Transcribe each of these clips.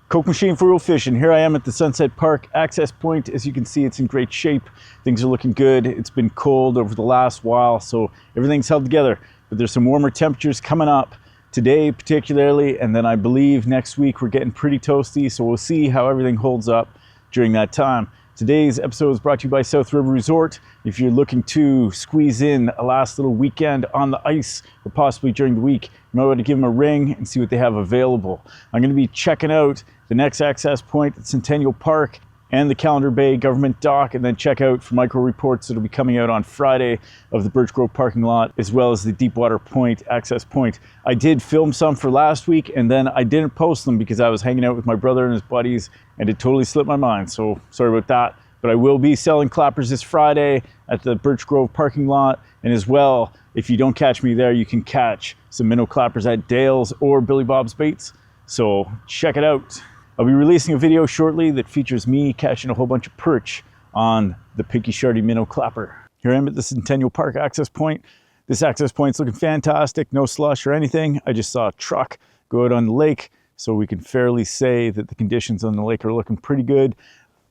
Kokemachine for real fishing. Here I am at the Sunset Park access point. As you can see, it's in great shape. Things are looking good. It's been cold over the last while, so everything's held together. But there's some warmer temperatures coming up today particularly, and then I believe next week we're getting pretty toasty, so we'll see how everything holds up during that time. Today's episode is brought to you by South River Resort. If you're looking to squeeze in a last little weekend on the ice, or possibly during the week, you might want to give them a ring and see what they have available. I'm going to be checking out the next access point at Centennial Park and the Callander Bay Government Dock, and then check out for micro reports that'll be coming out on Friday of the Birch Grove parking lot, as well as the Deepwater Point access point. I did film some for last week, and then I didn't post them because I was hanging out with my brother and his buddies, and it totally slipped my mind, so sorry about that. But I will be selling clappers this Friday at the Birch Grove parking lot, and as well, if you don't catch me there, you can catch some minnow clappers at Dale's or Billy Bob's Baits, so check it out. I'll be releasing a video shortly that features me catching a whole bunch of perch on the Pinky Shardy minnow clapper. Here I am at the Centennial Park access point. This access point's looking fantastic, no slush or anything. I just saw a truck go out on the lake, so we can fairly say that the conditions on the lake are looking pretty good.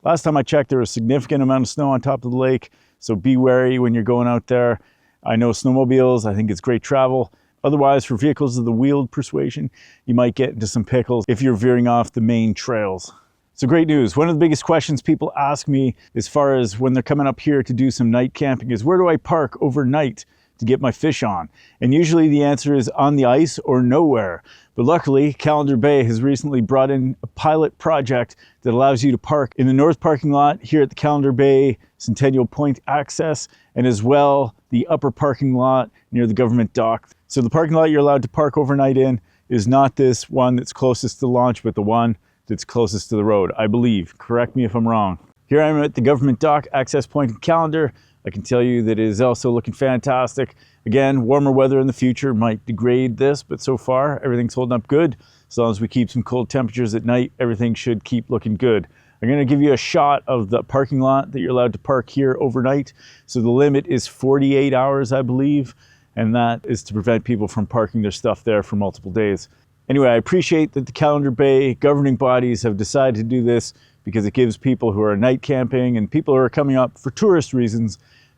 Last time I checked, there was a significant amount of snow on top of the lake, so be wary when you're going out there. I know snowmobiles, I think it's great travel. Otherwise, for vehicles of the wheeled persuasion, you might get into some pickles if you're veering off the main trails. So great news. One of the biggest questions people ask me as far as when they're coming up here to do some night camping is, where do I park overnight to get my fish on? And usually the answer is on the ice or nowhere. But luckily, Callander Bay has recently brought in a pilot project that allows you to park in the north parking lot here at the Callander Bay Centennial Point access, and as well the upper parking lot near the government dock. So the parking lot you're allowed to park overnight in is not this one that's closest to the launch, but the one that's closest to the road, I believe. Correct me if I'm wrong. Here I am at the government dock access point in Callander. I can tell you that it is also looking fantastic. Again, warmer weather in the future might degrade this, but so far everything's holding up good. As long as we keep some cold temperatures at night, everything should keep looking good. I'm going to give you a shot of the parking lot that you're allowed to park here overnight. So the limit is 48 hours, I believe, and that is to prevent people from parking their stuff there for multiple days. Anyway, I appreciate that the Callander Bay governing bodies have decided to do this because it gives people who are night camping and people who are coming up for tourist reasons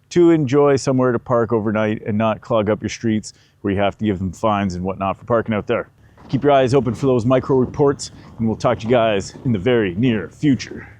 to enjoy somewhere to park overnight and not clog up your streets where you have to give them fines and whatnot for parking out there. Keep your eyes open for those micro reports, and we'll talk to you guys in the very near future.